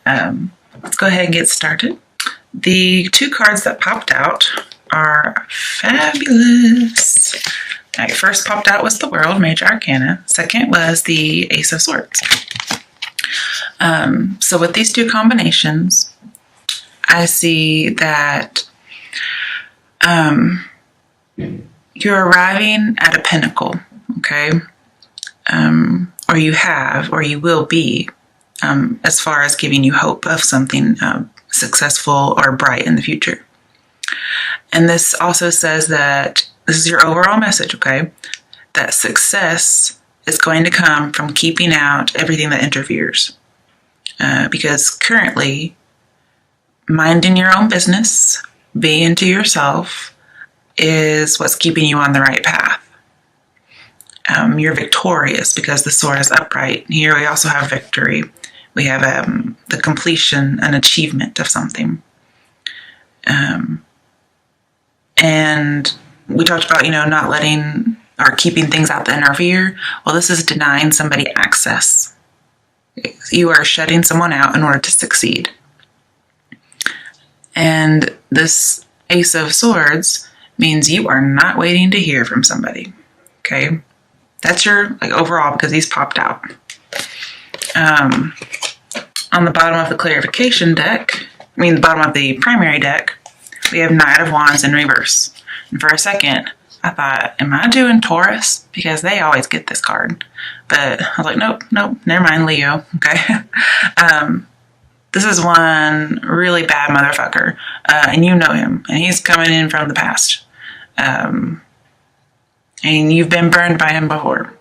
Let's go ahead and get started. The two cards that popped out are fabulous. All right, first popped out was the World, Major Arcana. Second was the Ace of Swords. So with these two combinations, I see that you're arriving at a pinnacle, okay? Or you have, or you will be, as far as giving you hope of something successful or bright in the future. And this also says that this is your overall message, okay? That success is going to come from keeping out everything that interferes. Because currently, minding your own business, being to yourself, is what's keeping you on the right path. You're victorious because the sword is upright. Here we also have victory. We have the completion, an achievement of something. And we talked about, not letting or keeping things out that interfere. Well, this is denying somebody access. You are shutting someone out in order to succeed. And this Ace of Swords means you are not waiting to hear from somebody. Okay? That's your overall, because these popped out. On the bottom of the clarification deck, the bottom of the primary deck, we have Knight of Wands in reverse. And for a second, I thought, am I doing Taurus? Because they always get this card. But I was like, nope, never mind, Leo. Okay. This is one really bad motherfucker. And you know him. And he's coming in from the past. And you've been burned by him before.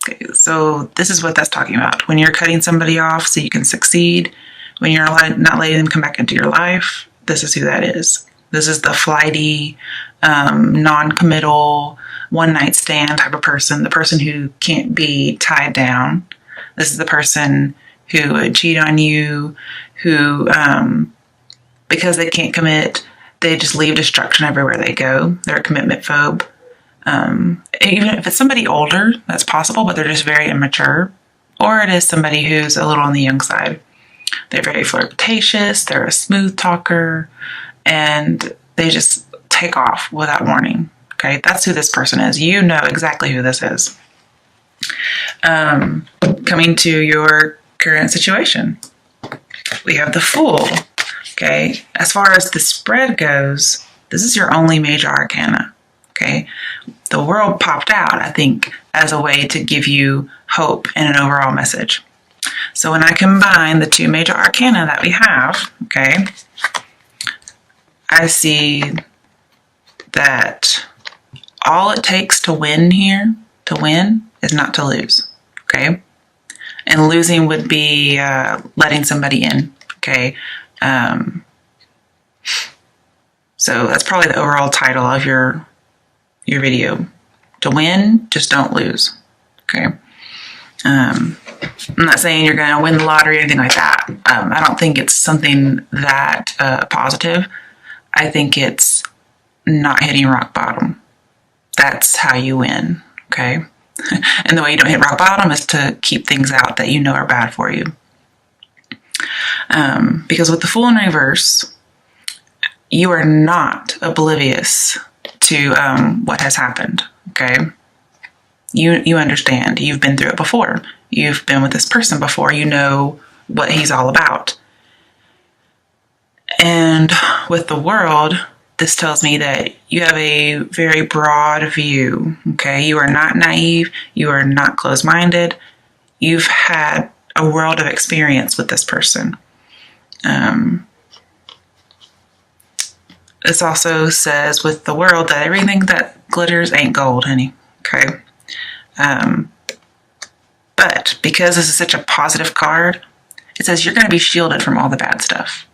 Okay, so this is what that's talking about. When you're cutting somebody off so you can succeed, when you're not letting them come back into your life, this is who that is. This is the flighty, non-committal, one-night stand type of person, the person who can't be tied down. This is the person who would cheat on you, who, because they can't commit, they just leave destruction everywhere they go. They're a commitment phobe. Even if it's somebody older, that's possible, but they're just very immature. Or it is somebody who's a little on the young side. They're very flirtatious, they're a smooth talker, and they just take off without warning. Okay, that's who this person is. You know exactly who this is. Coming to your current situation, we have the Fool. Okay, as far as the spread goes, this is your only major arcana. Okay, the World popped out, I think, as a way to give you hope and an overall message. So when I combine the two major arcana that we have, okay, I see that all it takes to win here, is not to lose, okay? And losing would be letting somebody in, okay? So that's probably the overall title of your video. To win, just don't lose, okay? I'm not saying you're going to win the lottery or anything like that. I don't think it's something that positive. I think it's not hitting rock bottom. That's how you win, okay? And the way you don't hit rock bottom is to keep things out that you know are bad for you. Because with the Fool in reverse, you are not oblivious to what has happened, okay? You understand. You've been through it before. You've been with this person before. You know what he's all about. And with the World, this tells me that you have a very broad view, okay? You are not naive. You are not closed-minded. You've had a world of experience with this person. This also says with the World that everything that glitters ain't gold, honey, okay? But because this is such a positive card, it says you're going to be shielded from all the bad stuff.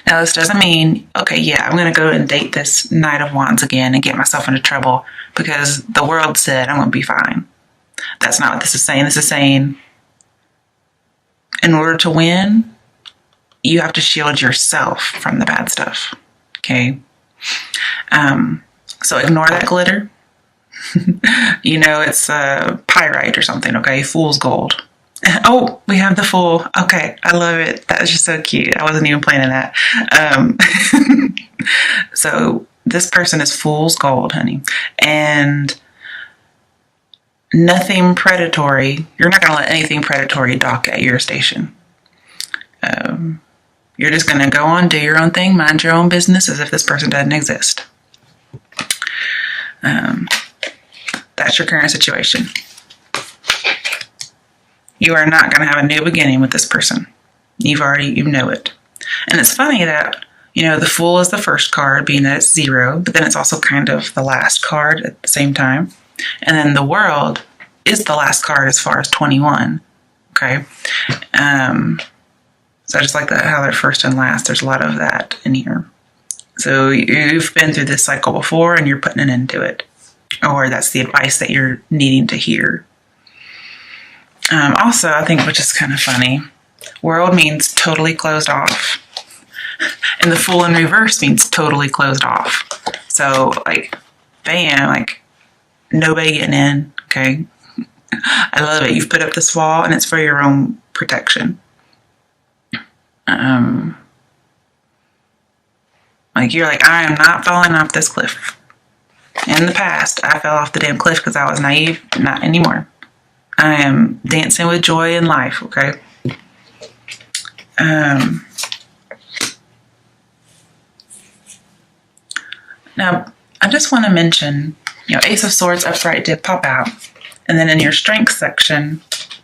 Now, this doesn't mean, okay, yeah, I'm going to go and date this Knight of Wands again and get myself into trouble because the World said I'm going to be fine. That's not what this is saying. This is saying in order to win, you have to shield yourself from the bad stuff, okay? So ignore that glitter. It's pyrite or something, okay? Fool's gold. Oh, we have the Fool. Okay, I love it. That is just so cute. I wasn't even planning that. Um, so this person is fool's gold, honey, and nothing predatory. You're not going to let anything predatory dock at your station. You're just going to go on, do your own thing, mind your own business as if this person doesn't exist. That's your current situation. You are not going to have a new beginning with this person. You know it. And it's funny that, the Fool is the first card, being that it's 0, but then it's also kind of the last card at the same time. And then the World is the last card as far as 21. Okay. So I just like that, how they're first and last. There's a lot of that in here. So you've been through this cycle before and you're putting an end to it. Or that's the advice that you're needing to hear. Also, I think, which is kind of funny, World means totally closed off. And the Fool in reverse means totally closed off. So, bam, nobody getting in, okay? I love it. You've put up this wall, and it's for your own protection. You're I am not falling off this cliff. In the past, I fell off the damn cliff because I was naive. Not anymore. I am dancing with joy in life, okay? Now, I just want to mention, Ace of Swords upright did pop out. And then in your strength section,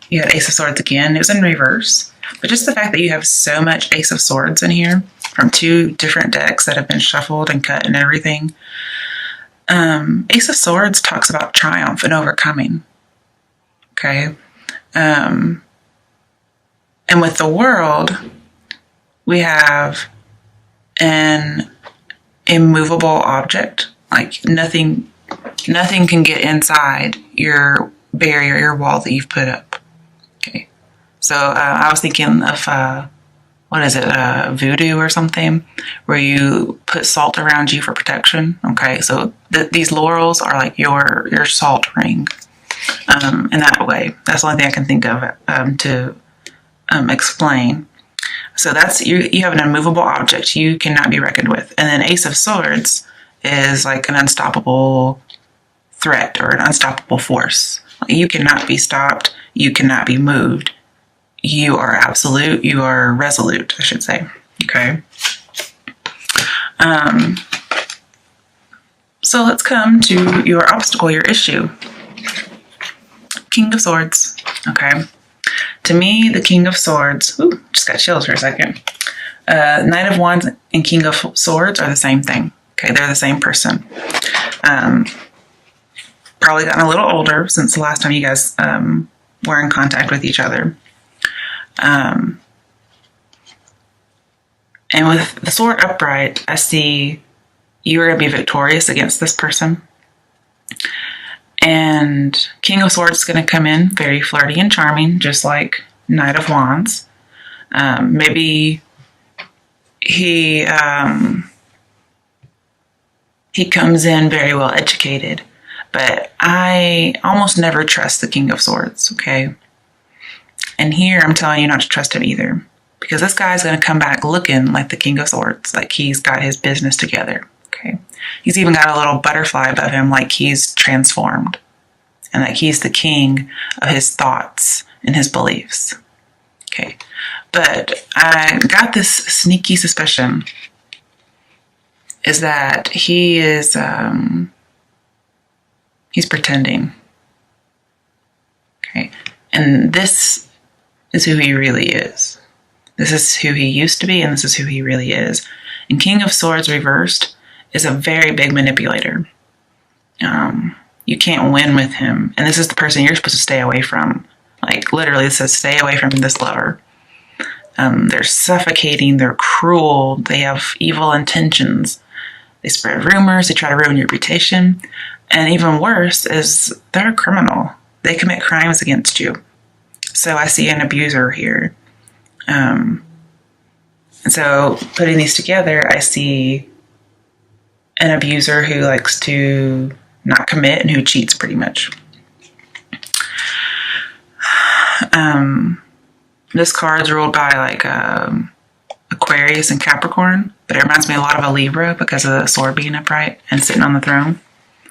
you had Ace of Swords again. It was in reverse. But just the fact that you have so much Ace of Swords in here from 2 different decks that have been shuffled and cut and everything. Ace of Swords talks about triumph and overcoming. Okay. And with the World, we have an immovable object. Nothing can get inside your barrier, your wall that you've put up. Okay. So I was thinking of, voodoo or something, where you put salt around you for protection. Okay. So these laurels are like your salt ring. In that way. That's the only thing I can think of to explain. So that's you have an immovable object you cannot be reckoned with. And then Ace of Swords is like an unstoppable threat or an unstoppable force. You cannot be stopped. You cannot be moved. You are absolute. You are resolute, I should say. Okay. So let's come to your obstacle, your issue. King of Swords. Okay. To me, the King of Swords, just got chills for a second. Knight of Wands and King of Swords are the same thing. Okay, they're the same person. Probably gotten a little older since the last time you guys were in contact with each other. And with the sword upright, I see you are going to be victorious against this person. And King of Swords is going to come in very flirty and charming, just like Knight of Wands. Maybe he comes in very well educated, but I almost never trust the King of Swords, okay? And here I'm telling you not to trust him either, because this guy's going to come back looking like the King of Swords, like he's got his business together, okay? He's even got a little butterfly above him, like he's transformed, and like he's the king of his thoughts and his beliefs, okay? But I got this sneaky suspicion is that he is, he's pretending, okay? And this is who he really is. This is who he used to be, and this is who he really is. And King of Swords reversed is a very big manipulator. You can't win with him. And this is the person you're supposed to stay away from. Like, literally, it says stay away from this lover. They're suffocating, they're cruel, they have evil intentions. They spread rumors, they try to ruin your reputation. And even worse is they're a criminal. They commit crimes against you. So I see an abuser here. And so putting these together, I see an abuser who likes to not commit and who cheats pretty much. This card's ruled by like Aquarius and Capricorn, but it reminds me a lot of a Libra because of the sword being upright and sitting on the throne.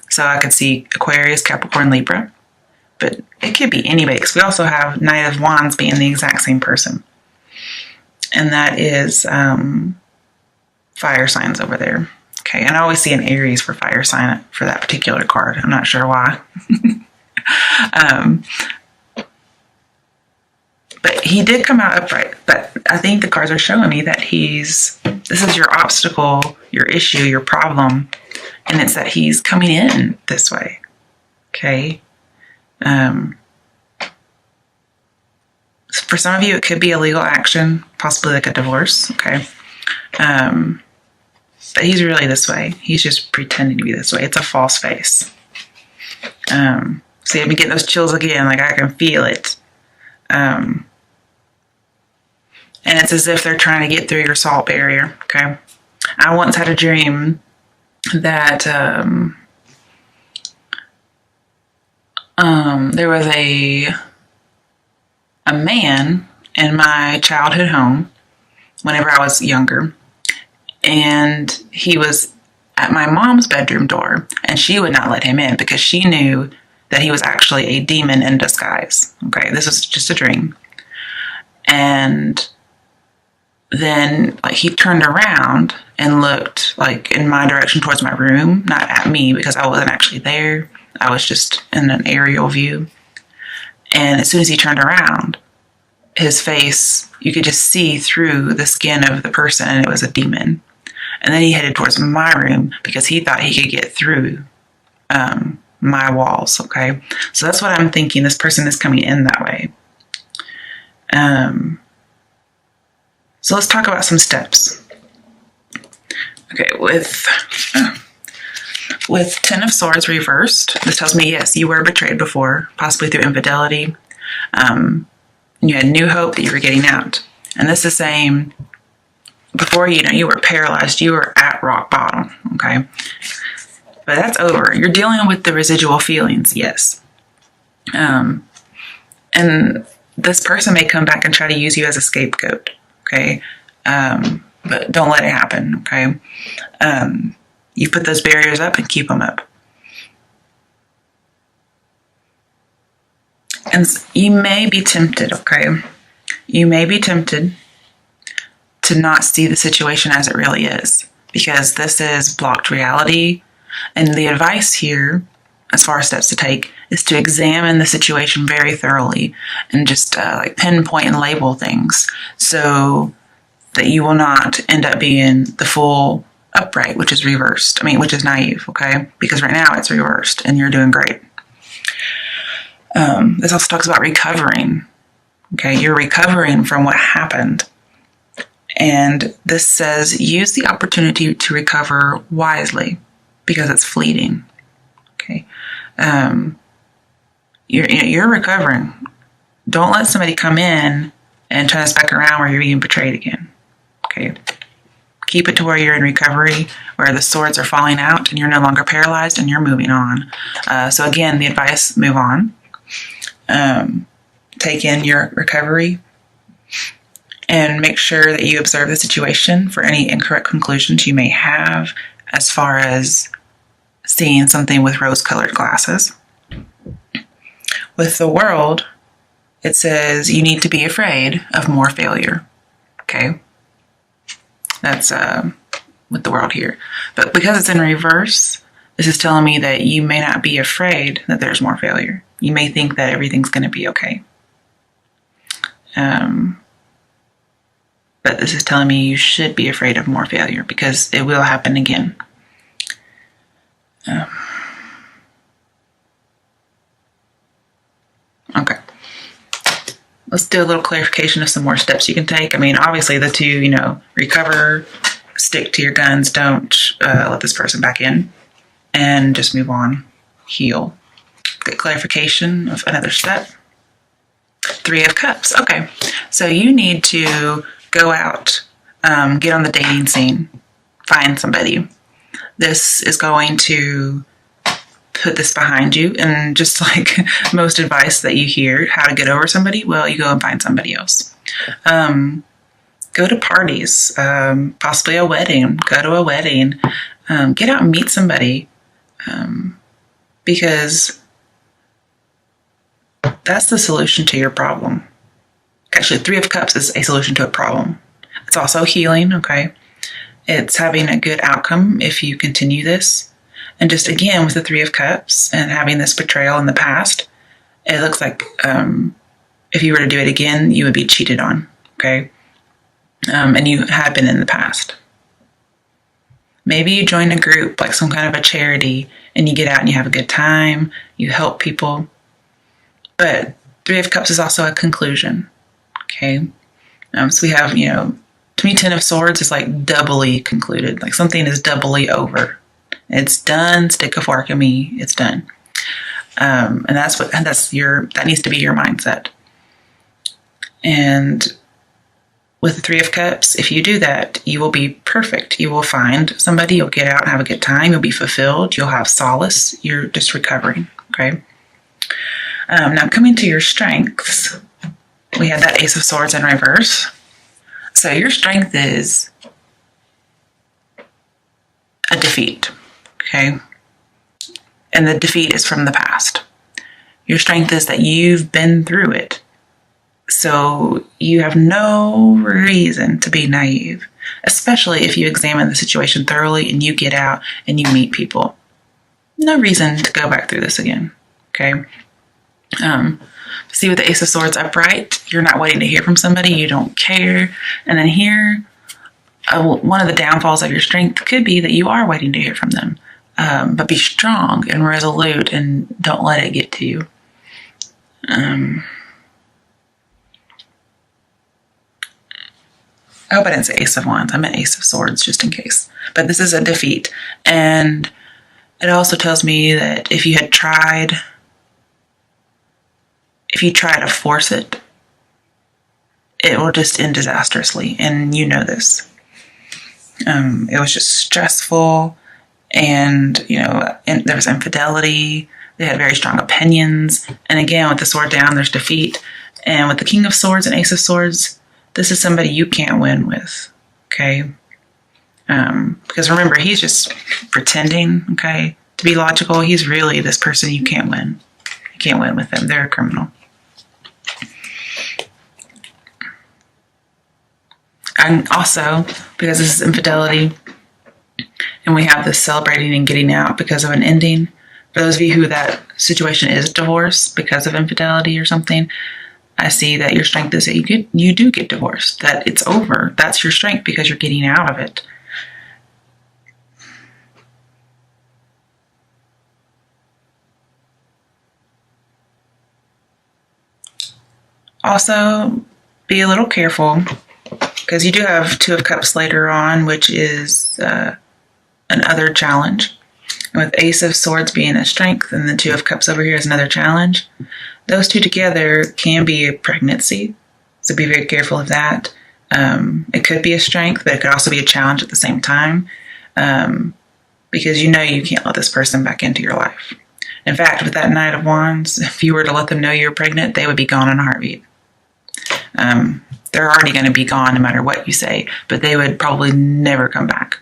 So I could see Aquarius, Capricorn, Libra, but it could be anybody because we also have Knight of Wands being the exact same person. And that is fire signs over there. Okay, and I always see an Aries for fire sign for that particular card. I'm not sure why. But he did come out upright. But I think the cards are showing me that this is your obstacle, your issue, your problem. And it's that he's coming in this way. Okay. For some of you, it could be a legal action, possibly like a divorce. Okay. But he's really this way. He's just pretending to be this way. It's a false face. See, I've been getting those chills again. Like I can feel it. And it's as if they're trying to get through your salt barrier. Okay. I once had a dream that there was a man in my childhood home whenever I was younger, and he was at my mom's bedroom door, and she would not let him in because she knew that he was actually a demon in disguise. Okay, this was just a dream. And then like he turned around and looked like in my direction towards my room, not at me because I wasn't actually there. I was just in an aerial view. And as soon as he turned around, his face, you could just see through the skin of the person, and it was a demon. And then he headed towards my room because he thought he could get through my walls. Okay, so that's what I'm thinking. This person is coming in that way. So let's talk about some steps. Okay, with Ten of Swords reversed, this tells me, yes, you were betrayed before, possibly through infidelity. You had new hope that you were getting out. And this is saying, before you were paralyzed, you were at rock bottom, okay? But that's over. You're dealing with the residual feelings, yes. And this person may come back and try to use you as a scapegoat, okay? But don't let it happen, okay? You put those barriers up and keep them up. And you may be tempted, okay? You may be tempted to not see the situation as it really is, because this is blocked reality. And the advice here, as far as steps to take, is to examine the situation very thoroughly and just like pinpoint and label things so that you will not end up being the full upright, which is reversed. Which is naive, okay? Because right now it's reversed and you're doing great. This also talks about recovering. Okay, you're recovering from what happened. And this says use the opportunity to recover wisely because it's fleeting. Okay, you're recovering. Don't let somebody come in and turn us back around where you're being betrayed again. Okay, keep it to where you're in recovery, where the swords are falling out and you're no longer paralyzed and you're moving on. So again, the advice: move on. Take in your recovery and make sure that you observe the situation for any incorrect conclusions you may have as far as seeing something with rose-colored glasses. With the World, it says you need to be afraid of more failure. Okay? That's with the World here. But because it's in reverse, this is telling me that you may not be afraid that there's more failure. You may think that everything's going to be okay. But this is telling me you should be afraid of more failure because it will happen again. Okay. Let's do a little clarification of some more steps you can take. Obviously the two, recover, stick to your guns, don't let this person back in, and just move on, heal. Good clarification of another step. 3 of Cups. Okay, so you need to go out, get on the dating scene, find somebody. This is going to put this behind you. And just like most advice that you hear, how to get over somebody, well, you go and find somebody else. Go to parties, possibly a wedding. Go to a wedding. Get out and meet somebody, because that's the solution to your problem. Actually, Three of Cups is a solution to a problem. It's also healing, okay? It's having a good outcome if you continue this. And just again, with the Three of Cups and having this betrayal in the past, it looks like if you were to do it again, you would be cheated on, okay? And you had been in the past. Maybe you join a group, like some kind of a charity, and you get out and you have a good time, you help people. But Three of Cups is also a conclusion, okay? So we have, to me, Ten of Swords is like doubly concluded. Like something is doubly over. It's done. Stick a fork in me. It's done. And that needs to be your mindset. And with the Three of Cups, if you do that, you will be perfect. You will find somebody, you'll get out and have a good time, you'll be fulfilled, you'll have solace, you're just recovering, okay? Now coming to your strengths, we had that Ace of Swords in reverse. So your strength is a defeat, okay? And the defeat is from the past. Your strength is that you've been through it. So you have no reason to be naive, especially if you examine the situation thoroughly and you get out and you meet people. No reason to go back through this again, okay? See, with the Ace of Swords upright, you're not waiting to hear from somebody, you don't care. And then here, one of the downfalls of your strength could be that you are waiting to hear from them. But be strong and resolute and don't let it get to you. I hope I didn't say Ace of Wands. I meant Ace of Swords, just in case. But this is a defeat. And it also tells me that if you try to force it, it will just end disastrously. And you know this. It was just stressful. And, there was infidelity. They had very strong opinions. And again, with the sword down, there's defeat. And with the King of Swords and Ace of Swords, this is somebody you can't win with, okay? Because remember, he's just pretending, okay, to be logical. He's really this person you can't win. You can't win with them. They're a criminal. And also, because this is infidelity, and we have this celebrating and getting out because of an ending, for those of you who that situation is divorce because of infidelity or something, I see that your strength is that you do get divorced, that it's over. That's your strength because you're getting out of it. Also, be a little careful because you do have Two of Cups later on, which is another challenge. And with Ace of Swords being a strength and the Two of Cups over here is another challenge, those two together can be a pregnancy. So be very careful of that. It could be a strength, but it could also be a challenge at the same time because you can't let this person back into your life. In fact, with that Knight of Wands, if you were to let them know you're pregnant, they would be gone in a heartbeat. They're already going to be gone no matter what you say, but they would probably never come back.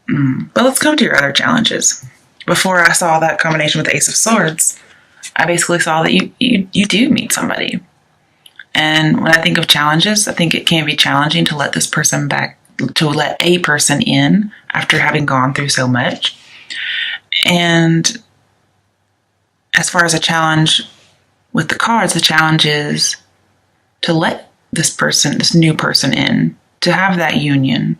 But let's come to your other challenges. Before I saw that combination with the Ace of Swords, I basically saw that you do meet somebody. And when I think of challenges, I think it can be challenging to let a person in after having gone through so much. And as far as a challenge with the cards, the challenge is to let this new person in, to have that union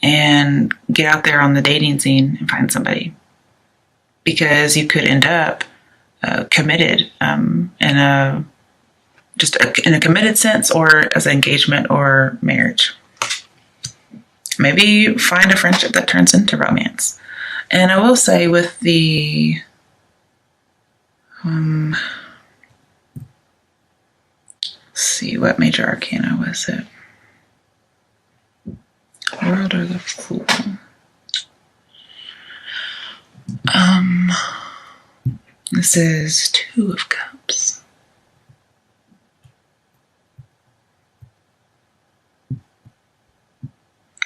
and get out there on the dating scene and find somebody. Because you could end up committed in a committed sense, or as an engagement or marriage. Maybe find a friendship that turns into romance. And I will say with the let's see, what major arcana was it? World or the Fool? Um, this is Two of Cups.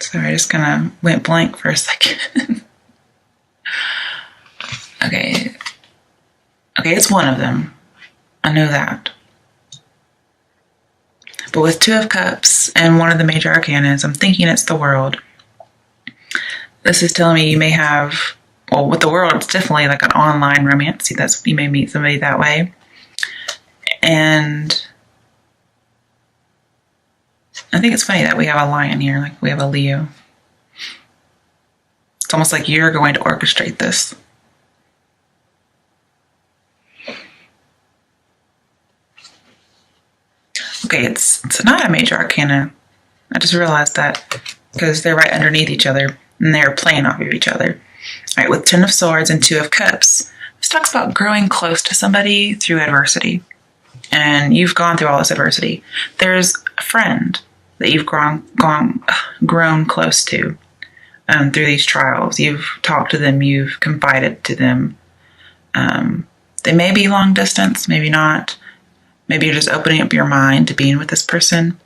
Sorry, I just kind of went blank for a second. Okay, it's one of them. I know that. But with Two of Cups and one of the major arcanas, I'm thinking it's the World. This is telling me you may have, well, with the World, it's definitely like an online romance. See, you may meet somebody that way. And I think it's funny that we have a Lion here, like we have a Leo. It's almost like you're going to orchestrate this. Okay, it's not a major arcana. I just realized that because they're right underneath each other and they're playing off of each other. All right, with Ten of Swords and Two of Cups, this talks about growing close to somebody through adversity. And you've gone through all this adversity. There's a friend that you've grown close to through these trials. You've talked to them, you've confided to them. They may be long distance, maybe not. Maybe you're just opening up your mind to being with this person.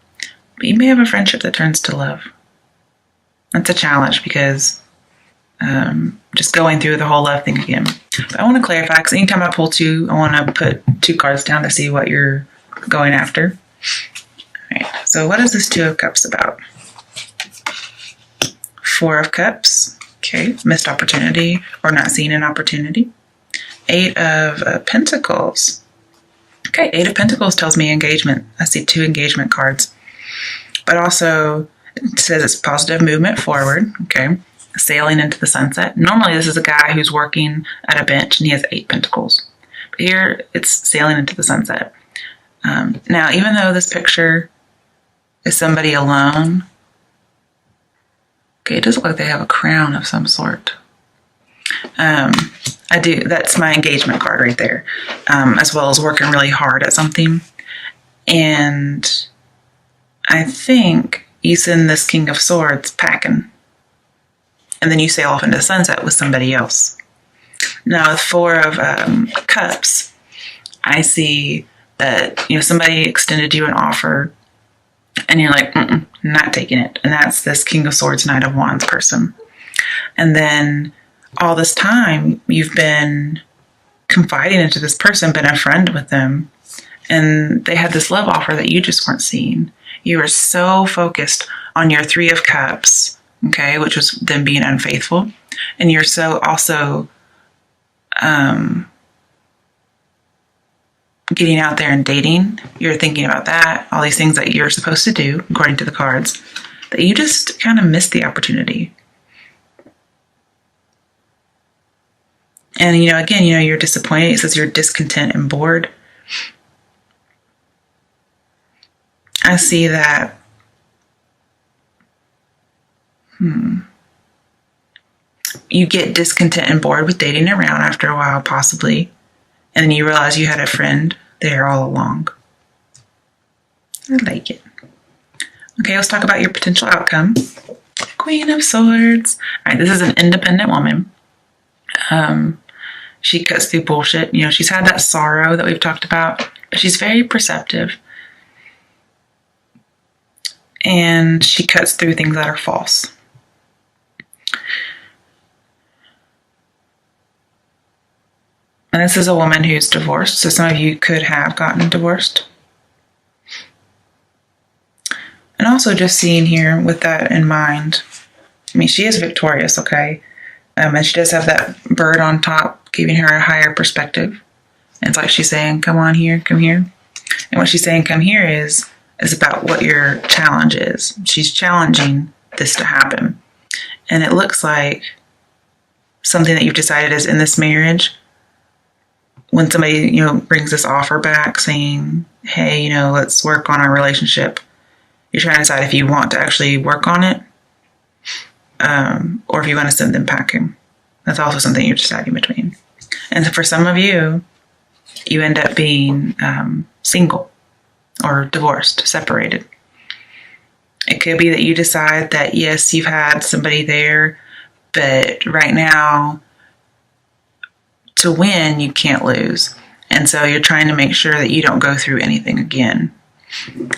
But you may have a friendship that turns to love. That's a challenge because just going through the whole love thing again. But I want to clarify, because anytime I pull two, I want to put two cards down to see what you're going after. All right, so what is this Two of Cups about? Four of Cups, okay, missed opportunity or not seeing an opportunity. Eight of Pentacles. Okay, Eight of Pentacles tells me engagement. I see two engagement cards. But also, it says it's positive movement forward, okay, sailing into the sunset. Normally, this is a guy who's working at a bench and he has 8 pentacles. But here, it's sailing into the sunset. Now, even though this picture is somebody alone, okay, it does look like they have a crown of some sort. That's my engagement card right there, as well as working really hard at something. And I think you send this King of Swords packing, and then you sail off into the sunset with somebody else. Now, with Four of Cups, I see that somebody extended you an offer, and you're like, not taking it. And that's this King of Swords, Knight of Wands person. And then all this time, you've been confiding into this person, been a friend with them, and they had this love offer that you just weren't seeing. You were so focused on your Three of Cups, okay, which was them being unfaithful, and you're so also getting out there and dating. You're thinking about that, all these things that you're supposed to do, according to the cards, that you just kind of missed the opportunity. And, again, you're disappointed. It says you're discontent and bored. I see that. You get discontent and bored with dating around after a while, possibly. And then you realize you had a friend there all along. I like it. Okay, let's talk about your potential outcome. Queen of Swords. All right, this is an independent woman. She cuts through bullshit. She's had that sorrow that we've talked about, but she's very perceptive. And she cuts through things that are false. And this is a woman who's divorced, so some of you could have gotten divorced. And also just seeing here with that in mind, she is victorious, okay? And she does have that bird on top, giving her a higher perspective. And it's like she's saying, come on here, come here. And what she's saying, come here, is about what your challenge is. She's challenging this to happen. And it looks like something that you've decided is in this marriage. When somebody, brings this offer back saying, hey, let's work on our relationship. You're trying to decide if you want to actually work on it, or if you want to send them packing. That's also something you're deciding between. And for some of you, you end up being single or divorced, separated. It could be that you decide that, yes, you've had somebody there, but right now to win, you can't lose. And so you're trying to make sure that you don't go through anything again.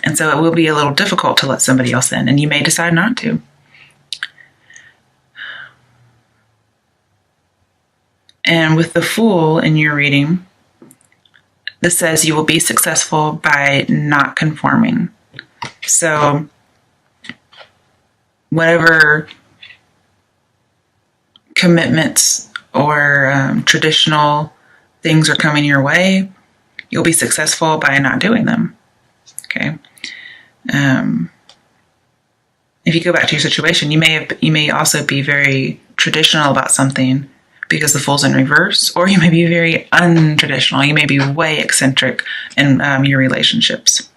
And so it will be a little difficult to let somebody else in, and you may decide not to. And with the Fool in your reading, this says you will be successful by not conforming. So whatever commitments or traditional things are coming your way, you'll be successful by not doing them. Okay. If you go back to your situation, you may also be very traditional about something because the Fool's in reverse, or you may be very untraditional. You may be way eccentric in your relationships.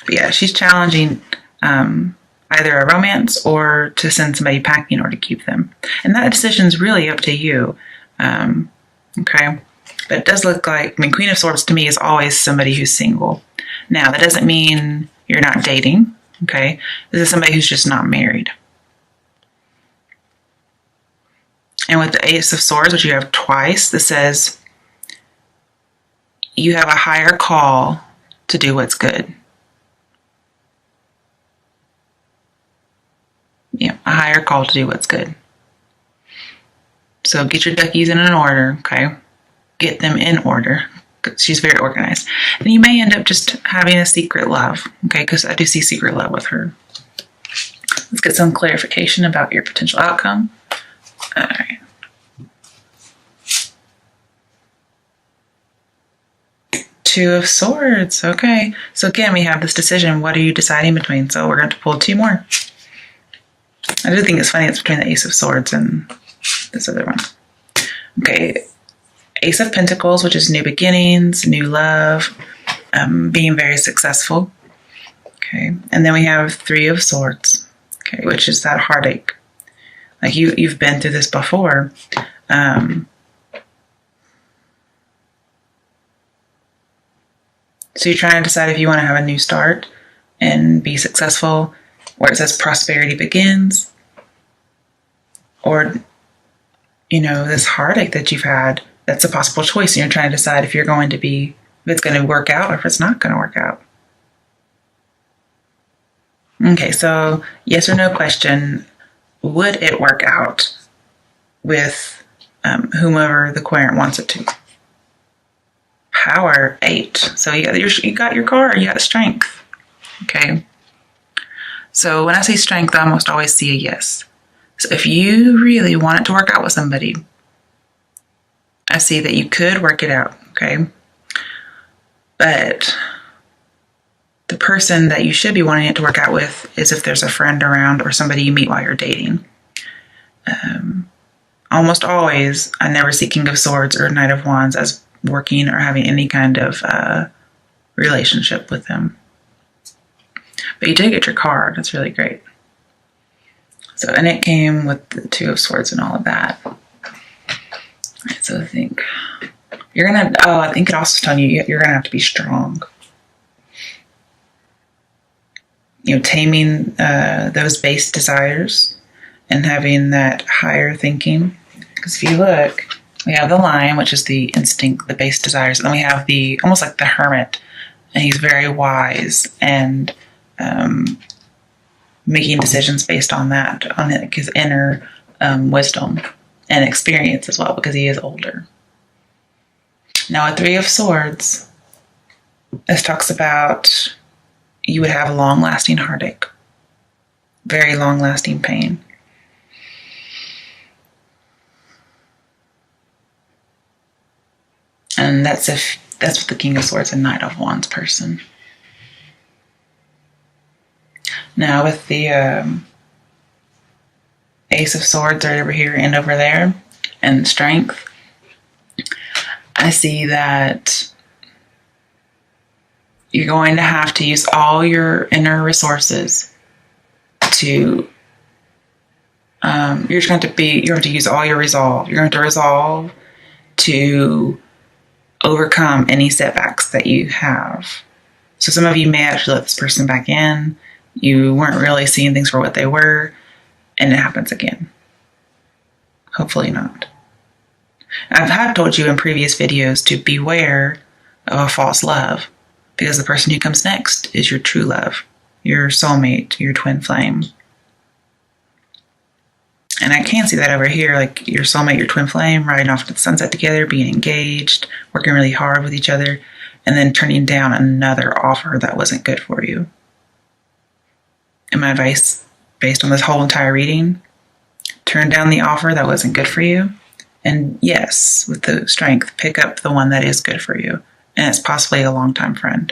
But yeah, she's challenging either a romance or to send somebody packing or to keep them. And that decision's really up to you. Okay. But it does look like, Queen of Swords to me is always somebody who's single. Now, that doesn't mean you're not dating. Okay. This is somebody who's just not married. And with the Ace of Swords, which you have twice, this says you have a higher call to do what's good. Yeah, a higher call to do what's good. So get your duckies in an order, okay? Get them in order. She's very organized. And you may end up just having a secret love, okay? Because I do see secret love with her. Let's get some clarification about your potential outcome. All right. Two of Swords. Okay. So again, we have this decision. What are you deciding between? So we're going to pull two more. I do think it's funny it's between the Ace of Swords and this other one. Okay. Ace of Pentacles, which is new beginnings, new love, being very successful. Okay. And then we have Three of Swords. Okay. Which is that heartache. Like you've been through this before. So you're trying to decide if you want to have a new start and be successful, where it says prosperity begins, or, this heartache that you've had, that's a possible choice. And you're trying to decide if if it's going to work out or if it's not going to work out. Okay, so yes or no question. Would it work out with whomever the querent wants it to? Power 8. So you got your card. You got strength. Okay. So when I say strength, I almost always see a yes. So if you really want it to work out with somebody, I see that you could work it out. Okay. But the person that you should be wanting it to work out with is if there's a friend around or somebody you meet while you're dating. Almost always, I never see King of Swords or Knight of Wands as working or having any kind of relationship with them. But you did get your card. That's really great. So, and it came with the Two of Swords and all of that. All right, so I think I think it also telling you you're going to have to be strong. Taming those base desires and having that higher thinking. Because if you look, we have the Lion, which is the instinct, the base desires. And then we have almost like the Hermit. And he's very wise and making decisions based on that, on his inner wisdom and experience as well, because he is older. Now, a Three of Swords, this talks about you would have a long-lasting heartache, very long-lasting pain. And that's with the King of Swords and Knight of Wands person. Now with the Ace of Swords right over here and over there, and strength, I see that you're going to have to use all your inner resources to you're going to use all your resolve. You're going to resolve to overcome any setbacks that you have. So some of you may actually let this person back in. You weren't really seeing things for what they were, and it happens again. Hopefully not. I have told you in previous videos to beware of a false love, because the person who comes next is your true love, your soulmate, your twin flame. And I can see that over here, like your soulmate, your twin flame, riding off to the sunset together, being engaged, working really hard with each other, and then turning down another offer that wasn't good for you. And my advice, based on this whole entire reading, turn down the offer that wasn't good for you. And yes, with the strength, pick up the one that is good for you. And it's possibly a longtime friend.